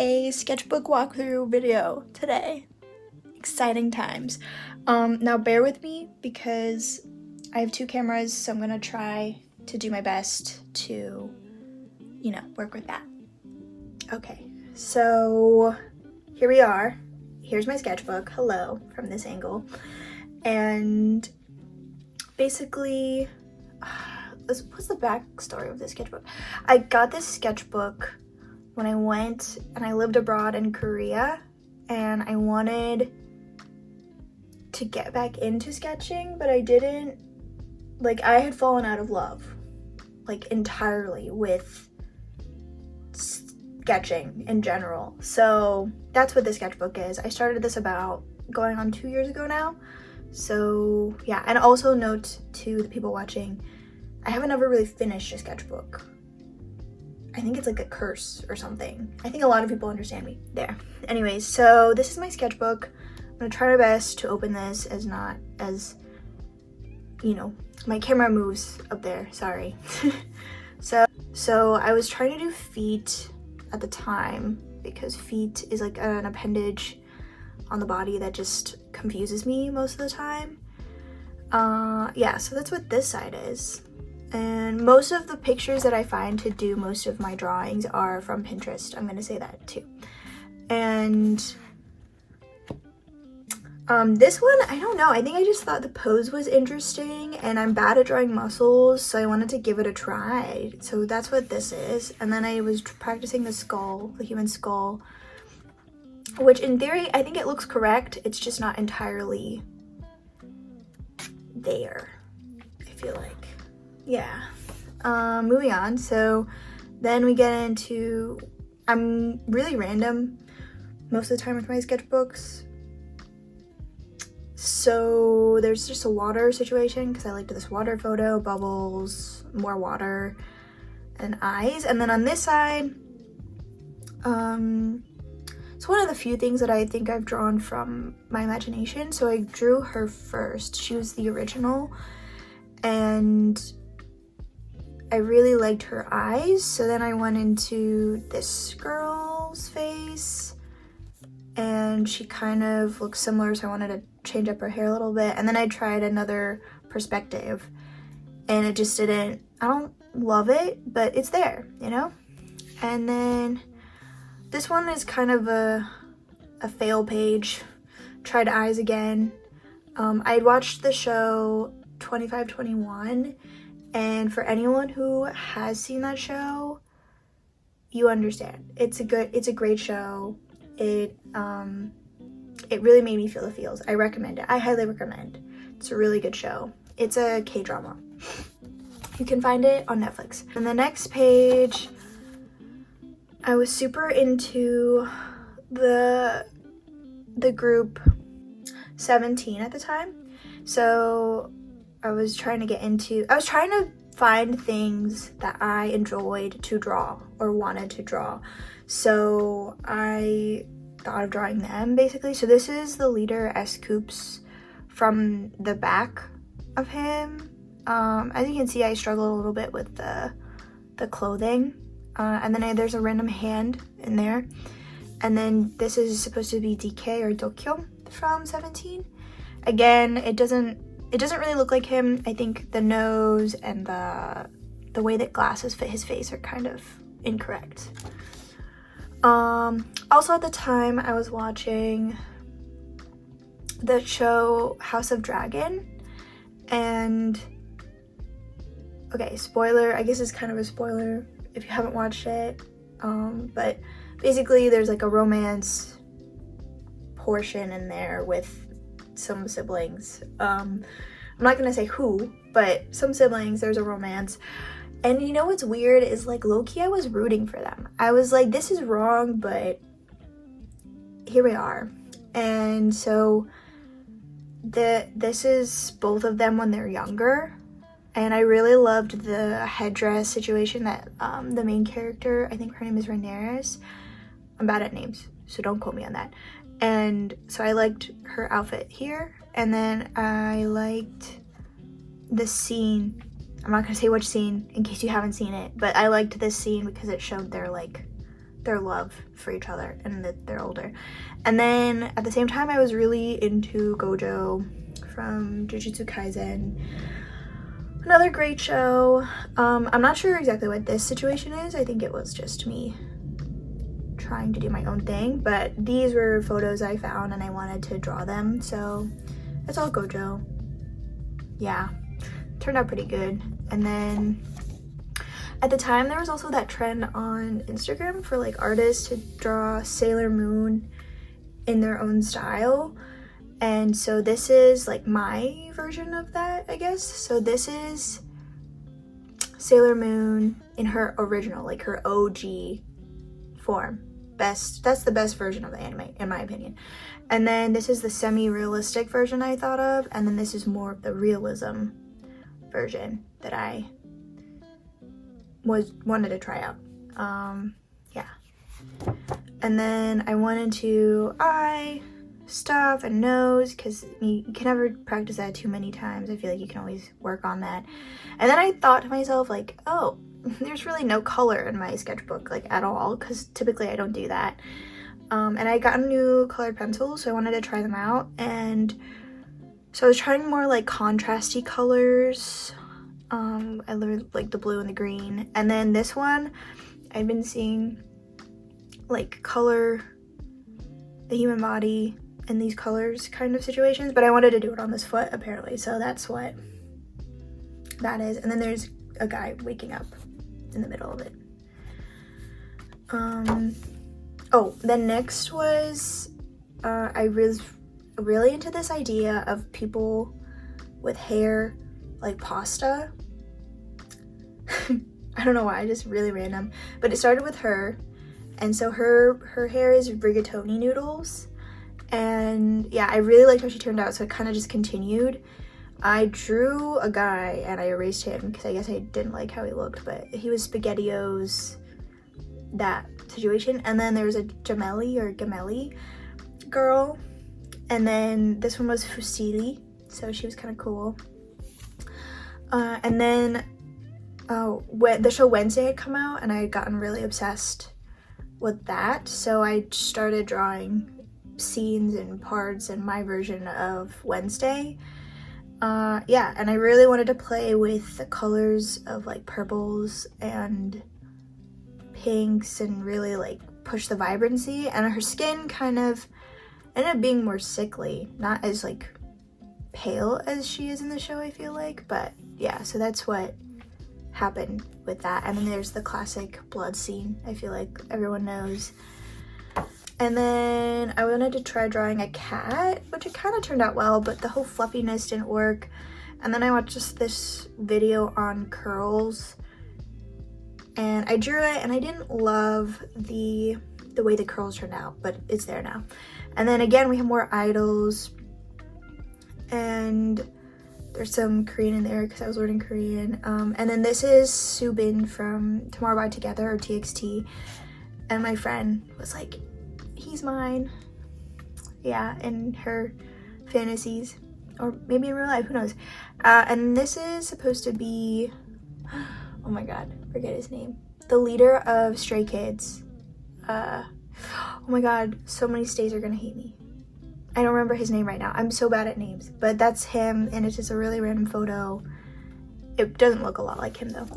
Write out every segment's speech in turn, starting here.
a sketchbook walkthrough video today. Exciting times. Now bear with me because I have two cameras, so I'm gonna try to do my best to, work with that. Okay, so here we are. Here's my sketchbook. Hello, from this angle. And basically, what's the backstory of this sketchbook? I got this sketchbook when I went and I lived abroad in Korea, and I wanted to get back into sketching, but I didn't, I had fallen out of love, entirely with sketching in general. So that's what this sketchbook is. I started this about going on 2 years ago now. So yeah, and also note to the people watching, I haven't ever really finished a sketchbook. I think it's like a curse or something. I think a lot of people understand me there. Anyways, so this is my sketchbook. I'm gonna try my best to open this as not as, my camera moves up there, sorry. So I was trying to do feet at the time because feet is like an appendage on the body that just confuses me most of the time. Yeah, so that's what this side is. And most of the pictures that I find to do most of my drawings are from Pinterest. I'm gonna say that too. And this one, I don't know. I think I just thought the pose was interesting, and I'm bad at drawing muscles, so I wanted to give it a try. So that's what this is. And then I was practicing the skull, the human skull, which in theory, I think it looks correct. It's just not entirely there, I feel like. Yeah. Moving on. So then we get into, I'm really random most of the time with my sketchbooks. So there's just a water situation because I liked this water photo, bubbles, more water, and eyes. And then on this side, it's one of the few things that I think I've drawn from my imagination. So I drew her first. She was the original, and I really liked her eyes. So then I went into this girl's face, and she kind of looks similar, so I wanted to change up her hair a little bit. And then I tried another perspective, and it just didn't, I don't love it, but it's there, And then this one is kind of a fail page. Tried eyes again. I had watched the show 2521, and for anyone who has seen that show, you understand. It's a great show. It really made me feel the feels. I recommend it. I highly recommend. It's a really good show. It's a K-drama. You can find it on Netflix. On the next page, I was super into the group 17 at the time. So I was trying to find things that I enjoyed to draw or wanted to draw. So I thought of drawing them basically. So this is the leader, S. Coops, from the back of him. As you can see, I struggled a little bit with the clothing. And then there's a random hand in there. And then this is supposed to be DK or Dokyo from 17. Again, it doesn't really look like him. I think the nose and the way that glasses fit his face are kind of incorrect. Also at the time I was watching the show House of Dragon, and okay, spoiler, I guess it's kind of a spoiler if you haven't watched it, but basically there's like a romance portion in there with some siblings. I'm not gonna say who, but some siblings, there's a romance. And what's weird is low-key I was rooting for them. I was like, this is wrong, but here we are. And so this is both of them when they're younger. And I really loved the headdress situation that the main character, I think her name is Rhaenyra. I'm bad at names, so don't quote me on that. And so I liked her outfit here. And then I liked the scene. I'm not gonna say which scene in case you haven't seen it, but I liked this scene because it showed their their love for each other and that they're older. And then at the same time, I was really into Gojo from Jujutsu Kaisen. Another great show. I'm not sure exactly what this situation is. I think it was just me trying to do my own thing, but these were photos I found and I wanted to draw them, so it's all Gojo. Yeah, turned out pretty good. And then at the time, there was also that trend on Instagram for like artists to draw Sailor Moon in their own style. And so this is like my version of that, I guess. So this is Sailor Moon in her original, like her OG form. That's the best version of the anime, in my opinion. And then this is the semi-realistic version I thought of. And then this is more of the realism version that I wanted to try out. Yeah. And then I wanted to eye stuff and nose, because you can never practice that too many times. I feel like you can always work on that. And then I thought to myself, like, oh, there's really no color in my sketchbook, like, at all, because typically I don't do that. And I got a new colored pencil, so I wanted to try them out. And so I was trying more like contrasty colors. I learned like the blue and the green. And then this one, I've been seeing like color the human body in these colors kind of situations, but I wanted to do it on this foot apparently, so that's what that is. And then there's a guy waking up in the middle of it. Oh, then next was I was really into this idea of people with hair like pasta. I don't know why, just really random, but it started with her. And so her hair is rigatoni noodles, and yeah, I really liked how she turned out, so it kind of just continued. I drew a guy and I erased him because I guess I didn't like how he looked, but he was SpaghettiOs, that situation. And then there was a Gemelli girl, and then this one was Fusili, so she was kind of cool. And then when the show Wednesday had come out, and I had gotten really obsessed with that, so I started drawing scenes and parts in my version of Wednesday. Yeah, and I really wanted to play with the colors of like purples and pinks and really like push the vibrancy. And her skin kind of ended up being more sickly, not as like pale as she is in the show, I feel like. But yeah, so that's what happened with that. And then there's the classic blood scene, I feel like everyone knows. And then I wanted to try drawing a cat, which it kind of turned out well, but the whole fluffiness didn't work. And then I watched just this video on curls, and I drew it, and I didn't love the way the curls turned out, but it's there now. And then again, we have more idols, and there's some Korean in there because I was learning Korean. And then this is Subin from Tomorrow by Together, or TXT, and my friend was like, he's mine. Yeah, in her fantasies, or maybe in real life, who knows. And this is supposed to be, oh my god, forget his name, the leader of Stray Kids. Oh my god, so many stays are gonna hate me. I don't remember his name right now. I'm so bad at names, but that's him, and it's just a really random photo. It doesn't look a lot like him though.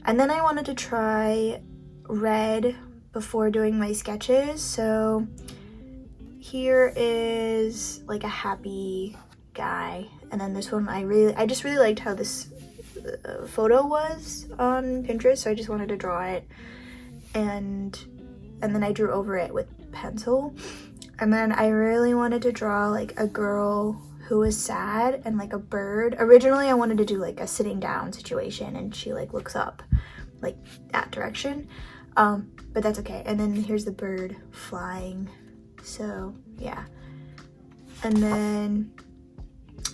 And then I wanted to try red before doing my sketches, so here is like a happy guy. And then this one, I just really liked how this photo was on Pinterest, so I just wanted to draw it, and then I drew over it with pencil. And then I really wanted to draw like a girl who was sad and like a bird. Originally I wanted to do like a sitting down situation, and she like looks up like that direction, but that's okay. And then here's the bird flying, so yeah. And then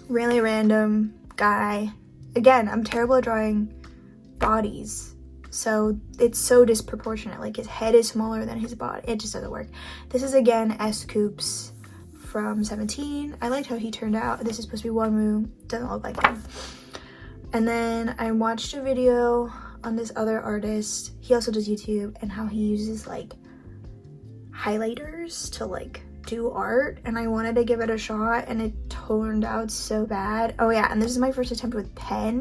really random guy. Again, I'm terrible at drawing bodies, so it's so disproportionate. Like his head is smaller than his body. It just doesn't work. This is again S. Coops from 17. I liked how he turned out. This is supposed to be Wonwoo. Doesn't look like him. And then I watched a video on this other artist. He also does YouTube, and how he uses like highlighters to like do art, and I wanted to give it a shot, and it turned out so bad. Oh yeah, and this is my first attempt with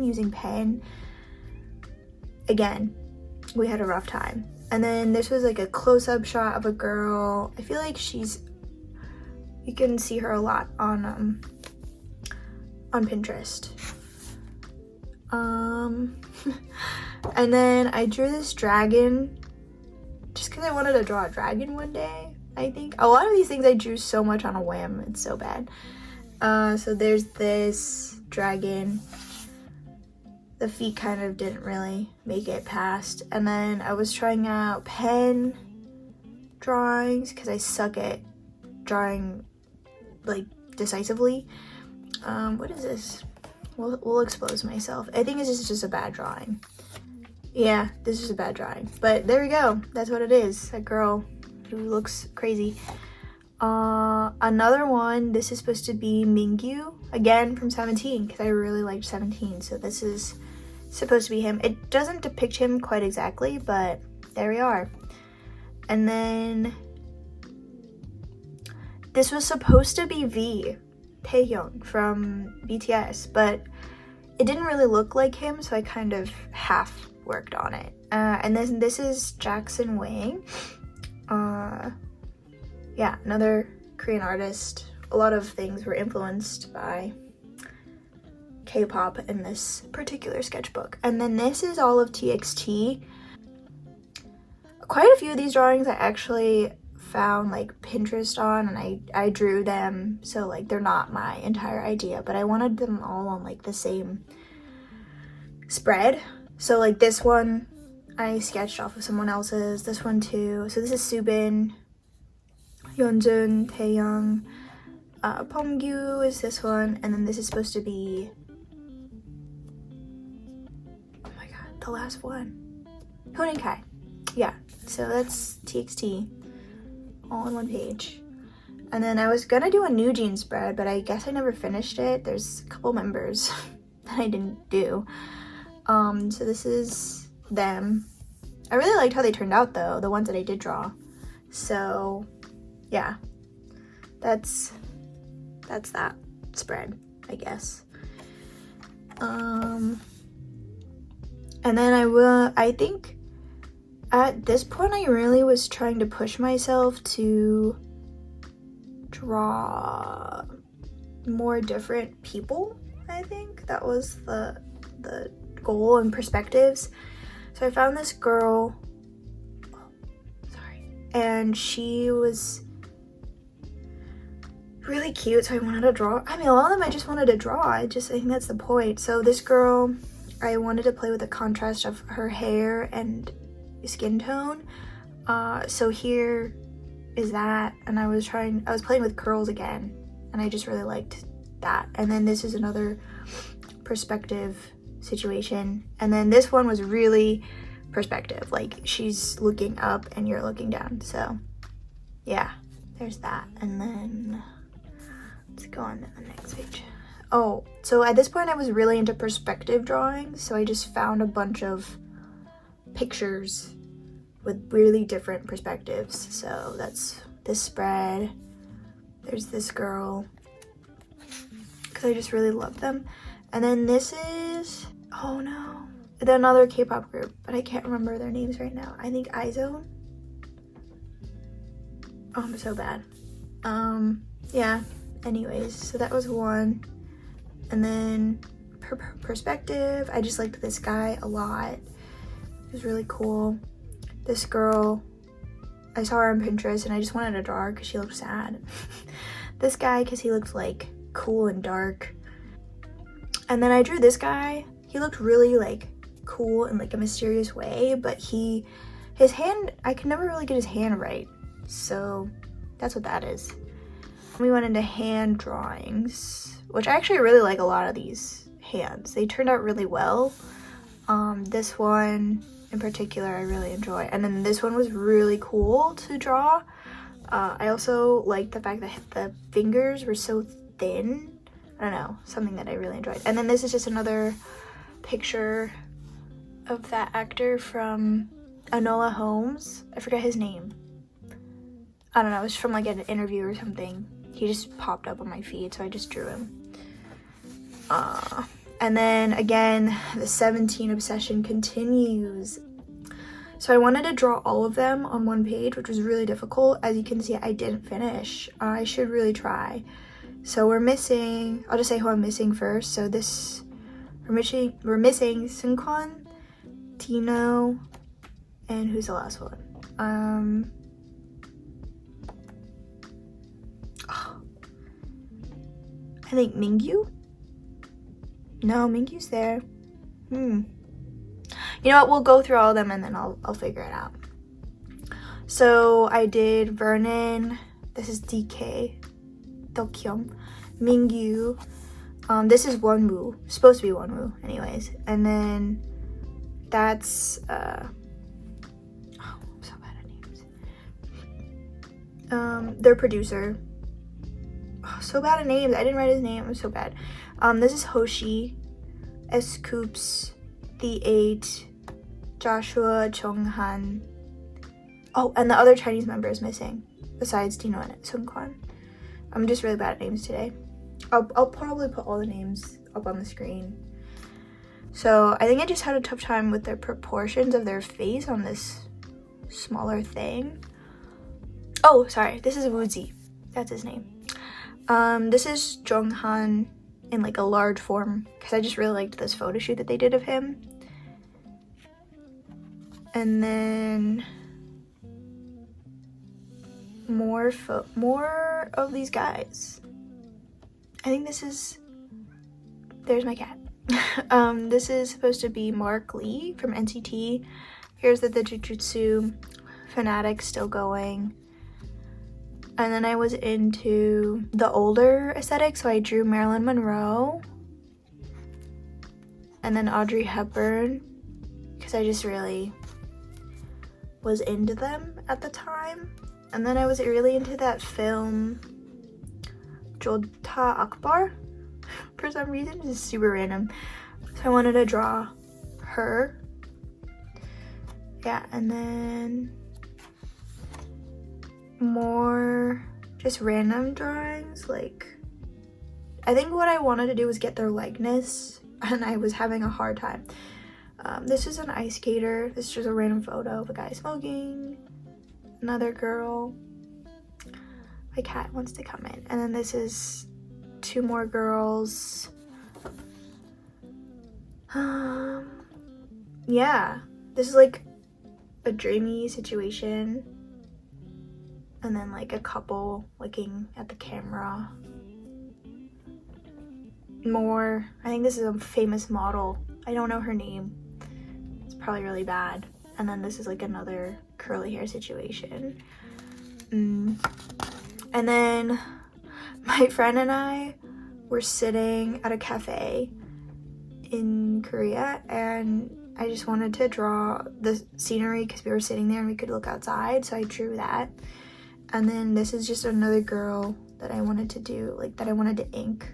using pen. Again, we had a rough time. And then this was like a close-up shot of a girl. I feel like you can see her a lot on Pinterest. And then I drew this dragon just because I wanted to draw a dragon one day. I think a lot of these things I drew so much on a whim, it's so bad. So there's this dragon. The feet kind of didn't really make it past. And then I was trying out pen drawings because I suck at drawing like decisively. What is this? We'll expose myself. I think this is just a bad drawing. Yeah, this is a bad drawing. But there we go. That's what it is. That girl who looks crazy. Another one, this is supposed to be Mingyu, again from 17, because I really liked 17, so this is supposed to be him. It doesn't depict him quite exactly, but there we are. And then this was supposed to be V, Taehyung from BTS, but it didn't really look like him, so I kind of half worked on it. And then this is Jackson Wang. Yeah, another Korean artist. A lot of things were influenced by K-pop in this particular sketchbook. And then this is all of TXT. Quite a few of these drawings I actually found like Pinterest on, and I drew them, so like they're not my entire idea, but I wanted them all on like the same spread. So like this one I sketched off of someone else's, this one too. So this is Subin, Yeonjun, Taehyung, Pongyu is this one, and then this is supposed to be, oh my god, the last one, Hoon Kai. Yeah, so that's TXT, all on one page. And then I was gonna do a New Jeans spread, but I guess I never finished it. There's a couple members that I didn't do. So this is them. I really liked how they turned out though, the ones that I did draw. So yeah, that's that spread, I guess. And then I think at this point I really was trying to push myself to draw more different people. I think that was the goal and perspectives. So I found this girl, and she was really cute, so I wanted to draw. I mean, a lot of them I just wanted to draw. I think that's the point. So this girl, I wanted to play with the contrast of her hair and skin tone. So here is that, and I was playing with curls again, and I just really liked that. And then this is another perspective situation, and then this one was really perspective, like she's looking up and you're looking down. So yeah, there's that. And then let's go on to the next page. Oh, so at this point I was really into perspective drawing, so I just found a bunch of pictures with really different perspectives. So that's this spread. There's this girl, because I just really love them. And then this is, oh no, another K-pop group, but I can't remember their names right now. I think iZone. Oh, I'm so bad. Yeah, anyways, so that was one. And then perspective, I just liked this guy a lot. It was really cool. This girl, I saw her on Pinterest and I just wanted to draw her because she looked sad. This guy, because he looked like cool and dark. And then I drew this guy. He looked really like cool in like a mysterious way, but his hand, I could never really get his hand right. So that's what that is. We went into hand drawings, which I actually really like a lot of these hands. They turned out really well. This one in particular I really enjoy. And then this one was really cool to draw. I also liked the fact that the fingers were so thin. I don't know, something that I really enjoyed. And then this is just another picture of that actor from Enola Holmes. I forget his name. I don't know, it was from like an interview or something. He just popped up on my feed, so I just drew him. And then again, the 17 obsession continues. So I wanted to draw all of them on one page, which was really difficult. As you can see, I didn't finish. I should really try. So we're missing, I'll just say who I'm missing first. So we're missing Seungkwan, Tino, and who's the last one? I think Mingyu? No, Mingyu's there. You know what, we'll go through all of them and then I'll figure it out. So I did Vernon, this is DK, Dokyeom, Mingyu, this is Wonwoo, supposed to be Wonwoo anyways, and then that's, I'm so bad at names. Their producer, so bad at names, I didn't write his name, I'm so bad. This is Hoshi, S-Coops, The 8, Joshua, Chonghan. Oh, and the other Chinese member is missing, besides Tino and Seungkwan. I'm just really bad at names today. I'll probably put all the names up on the screen. So I think I just had a tough time with the proportions of their face on this smaller thing. Oh, sorry, this is Woozi. That's his name. This is Jonghan in like a large form because I just really liked this photo shoot that they did of him. And then more of these guys. I think this is, there's my cat. This is supposed to be Mark Lee from NCT. Here's the Jujutsu fanatic still going. And then I was into the older aesthetic, so I drew Marilyn Monroe and then Audrey Hepburn because I just really was into them at the time. And then I was really into that film Jodha Akbar for some reason. It's just super random, so I wanted to draw her. Yeah, and then more just random drawings. Like, I think what I wanted to do was get their likeness and I was having a hard time. This is an ice skater. This is just a random photo of a guy smoking, another girl. My cat wants to come in. And then this is two more girls. Yeah, this is like a dreamy situation. And then like a couple looking at the camera. More, I think this is a famous model. I don't know her name. It's probably really bad. And then this is like another curly hair situation. And then my friend and I were sitting at a cafe in Korea and I just wanted to draw the scenery because we were sitting there and we could look outside, so I drew that. And then this is just another girl that I wanted to do, like that I wanted to ink.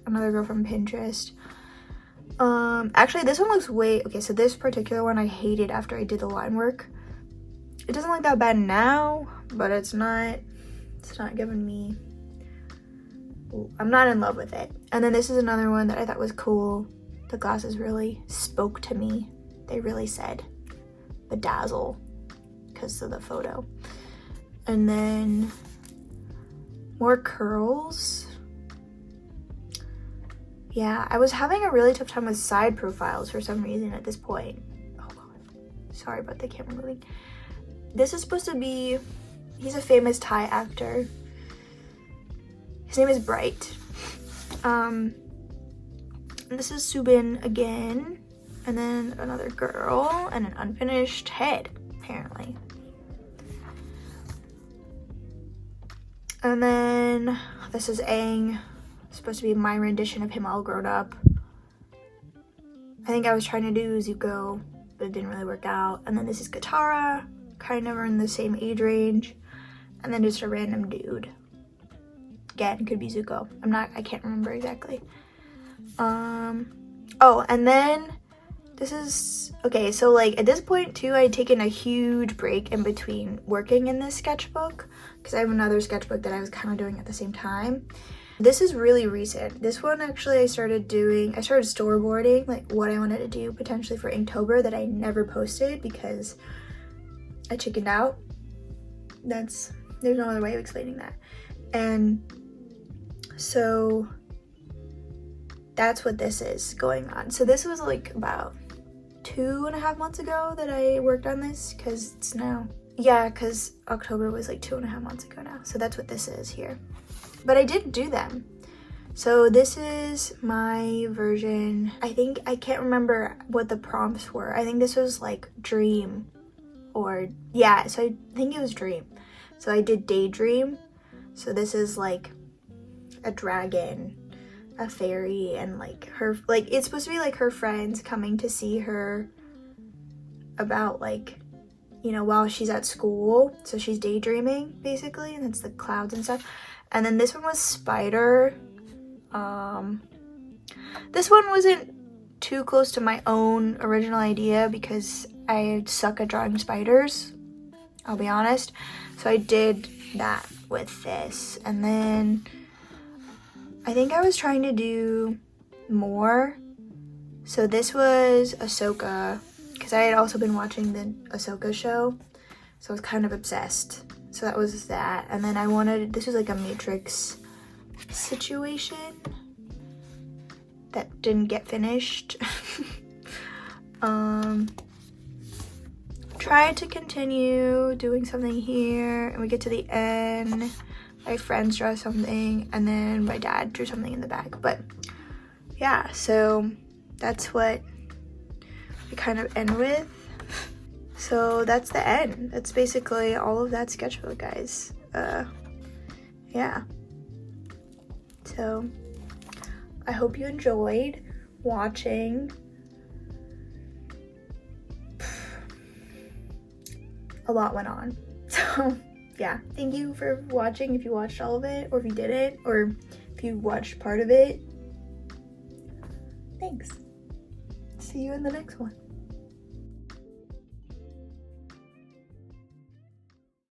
Another girl from Pinterest. Actually this one looks okay, so this particular one I hated after I did the line work. It doesn't look that bad now, but it's not giving me, I'm not in love with it. And then this is another one that I thought was cool. The glasses really spoke to me. They really said bedazzle because of the photo. And then more curls. Yeah, I was having a really tough time with side profiles for some reason at this point. Oh god, sorry about the camera moving. This is supposed to be, he's a famous Thai actor. His name is Bright. And this is Subin again. And then another girl and an unfinished head, apparently. And then this is Aang. Supposed to be my rendition of him all grown up. I think I was trying to do Zuko, but it didn't really work out. And then this is Katara, kind of in the same age range. And then just a random dude. Again, could be Zuko. I can't remember exactly. Oh, and then This is, okay, so like at this point too, I'd taken a huge break in between working in this sketchbook because I have another sketchbook that I was kind of doing at the same time. This is really recent. This one actually I started storyboarding like what I wanted to do potentially for Inktober that I never posted because I chickened out. There's no other way of explaining that. And so that's what this is going on. So this was like about 2.5 months ago that I worked on this because it's now, yeah, because October was like 2.5 months ago now. So that's what this is here. But I did do them. So this is my version. I can't remember what the prompts were. I think this was like dream or, yeah, so I think it was dream. So I did daydream. So this is like a dragon, a fairy, and like her, like it's supposed to be like her friends coming to see her about like, you know, while she's at school. So she's daydreaming basically, and it's the clouds and stuff. And then this one was spider. This one wasn't too close to my own original idea because I suck at drawing spiders, I'll be honest. So I did that with this. And then I think I was trying to do more. So this was Ahsoka, because I had also been watching the Ahsoka show. So I was kind of obsessed. So that was that. And then I wanted, this was like a matrix situation that didn't get finished. Tried to continue doing something here, and we get to the end. My friends draw something, and then my dad drew something in the back. But yeah, so that's what we kind of end with. So that's the end. That's basically all of that sketchbook, guys. Yeah. So I hope you enjoyed watching. A lot went on. So yeah, thank you for watching if you watched all of it, or if you didn't, or if you watched part of it. Thanks. See you in the next one.